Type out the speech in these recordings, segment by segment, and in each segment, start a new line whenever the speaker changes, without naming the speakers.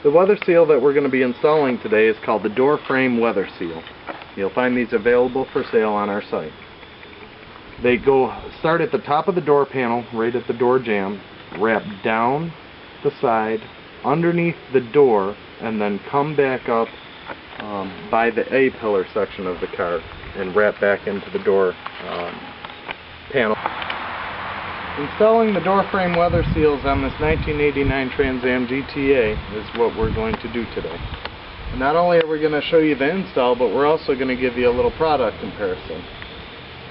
The weather seal that we're going to be installing today is called the door frame weather seal. You'll find these available for sale on our site. They start at the top of the door panel, right at the door jamb, wrap down the side, underneath the door, and then come back up by the A-pillar section of the car and wrap back into the door panel. Installing the door frame weather seals on this 1989 Trans Am GTA is what we're going to do today. And not only are we going to show you the install, but we're also going to give you a little product comparison.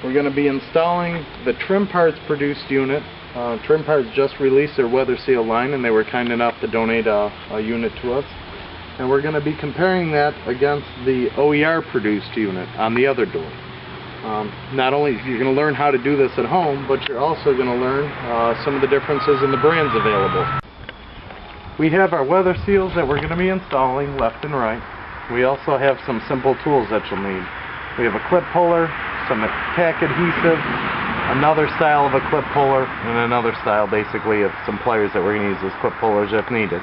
We're going to be installing the Trim Parts produced unit. Trim Parts just released their weather seal line, and they were kind enough to donate a unit to us. And we're going to be comparing that against the OER produced unit on the other door. Not only you're going to learn how to do this at home, but you're also going to learn some of the differences in the brands available. We have our weather seals that we're going to be installing left and right. We also have some simple tools that you'll need. We have a clip puller, some tack adhesive, another style of a clip puller, and another style basically of some pliers that we're going to use as clip pullers if needed.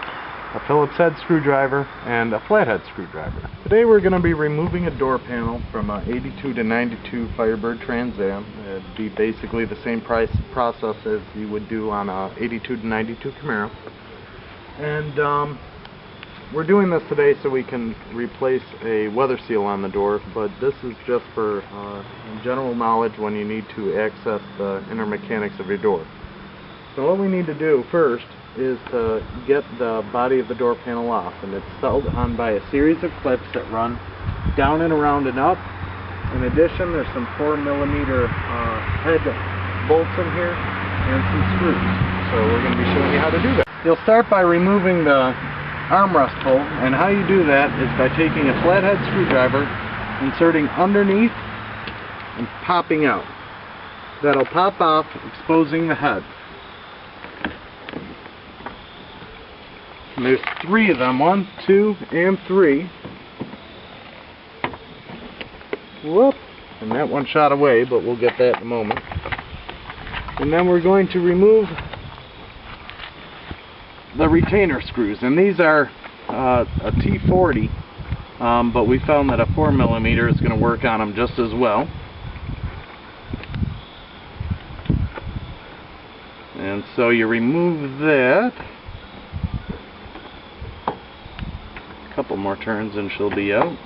A Phillips head screwdriver and a flathead screwdriver. Today we're going to be removing a door panel from a 82 to 92 Firebird Trans Am. It'd be basically the same process as you would do on a 82 to 92 Camaro. And we're doing this today so we can replace a weather seal on the door, but this is just for general knowledge when you need to access the inner mechanics of your door. So what we need to do first is to get the body of the door panel off, and it's held on by a series of clips that run down and around and up. In addition, there's some 4mm head bolts in here and some screws. So we're going to be showing you how to do that. You'll start by removing the armrest bolt, and how you do that is by taking a flathead screwdriver, inserting underneath and popping out. That'll pop off, exposing the head. And there's 3 of them, 1, 2, and 3. Whoop! And that one shot away, but we'll get that in a moment. And then we're going to remove the retainer screws, and these are a T40, but we found that a 4mm is going to work on them just as well. And so you remove that. A couple more turns and she'll be out.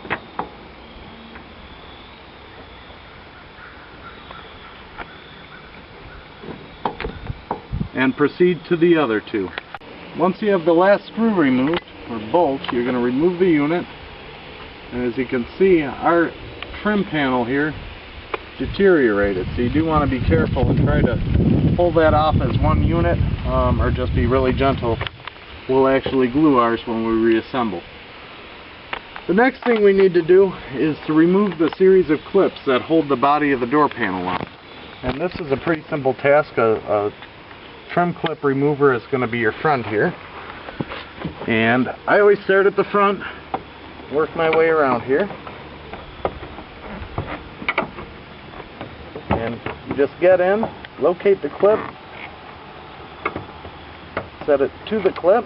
And proceed to the other 2. Once you have the last screw removed, or bolt, you're going to remove the unit. And as you can see, our trim panel here deteriorated, so you do want to be careful and try to pull that off as one unit, or just be really gentle. We'll actually glue ours when we reassemble. The next thing we need to do is to remove the series of clips that hold the body of the door panel on. And this is a pretty simple task. A trim clip remover is going to be your friend here. And I always start at the front, work my way around here. And you just get in, locate the clip, set it to the clip,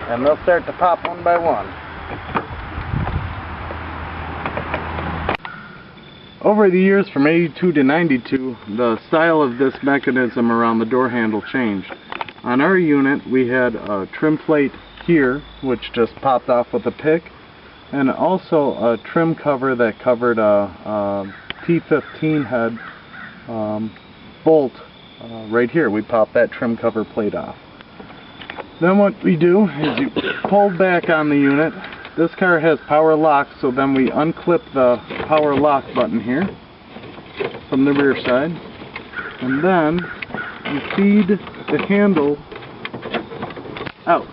and they'll start to pop one by one. Over the years from 82 to 92, the style of this mechanism around the door handle changed. On our unit, we had a trim plate here, which just popped off with a pick, and also a trim cover that covered a T15 head bolt right here. We popped that trim cover plate off. Then what we do is you pull back on the unit. This car has power lock, so then we unclip the power lock button here from the rear side, and then you feed the handle out.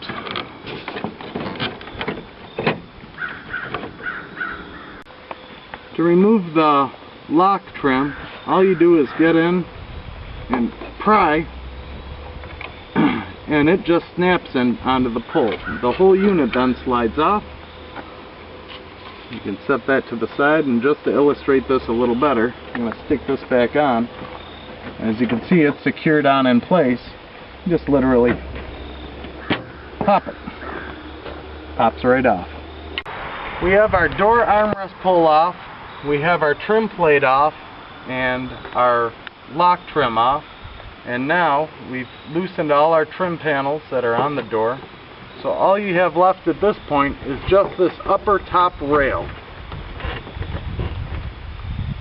To remove the lock trim, all you do is get in and pry, and it just snaps in onto the pull. The whole unit then slides off. You can set that to the side, and just to illustrate this a little better, I'm going to stick this back on. As you can see, it's secured on in place. Just literally pop it. Pops right off. We have our door armrest pull off, we have our trim plate off, and our lock trim off. And now we've loosened all our trim panels that are on the door. So all you have left at this point is just this upper top rail.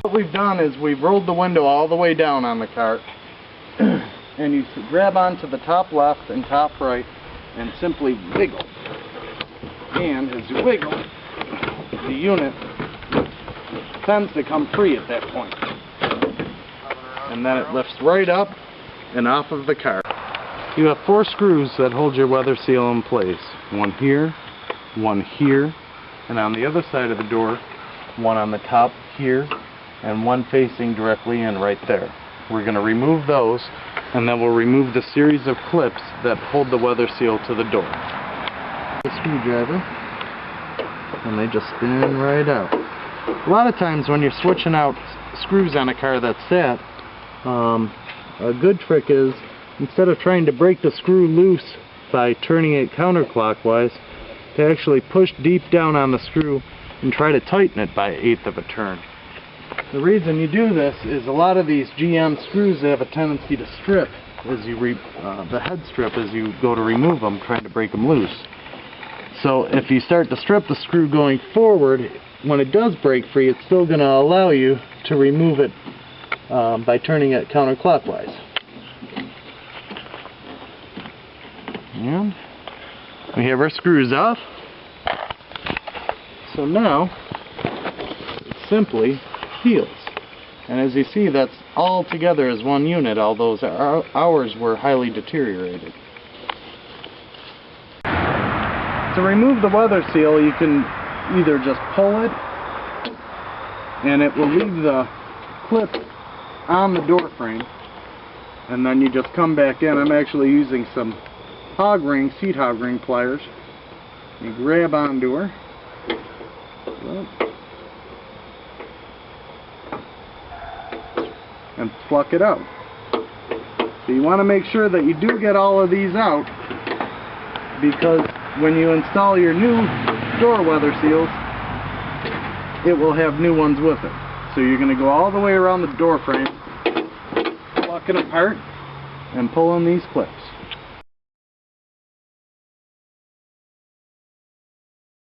What we've done is we've rolled the window all the way down on the cart, and you grab onto the top left and top right and simply wiggle. And as you wiggle, the unit tends to come free at that point. And then it lifts right up and off of the cart. You have 4 screws that hold your weather seal in place. One here, and on the other side of the door, one on the top here, and one facing directly in right there. We're going to remove those, and then we'll remove the series of clips that hold the weather seal to the door. The screwdriver, and they just spin right out. A lot of times when you're switching out screws on a car that's set, a good trick is, instead of trying to break the screw loose by turning it counterclockwise, to actually push deep down on the screw and try to tighten it by 1/8 of a turn. The reason you do this is a lot of these GM screws have a tendency to strip as you the head strip as you go to remove them, trying to break them loose. So if you start to strip the screw going forward, when it does break free, it's still going to allow you to remove it by turning it counterclockwise. And we have our screws off. So now it simply heals. And as you see, that's all together as one unit, although ours were highly deteriorated. To remove the weather seal, you can either just pull it and it will leave the clip on the door frame, and then you just come back in. I'm actually using some seat hog ring pliers. You grab onto her, and pluck it out. So you want to make sure that you do get all of these out, because when you install your new door weather seals, it will have new ones with it. So you're going to go all the way around the door frame, pluck it apart, and pull in these clips.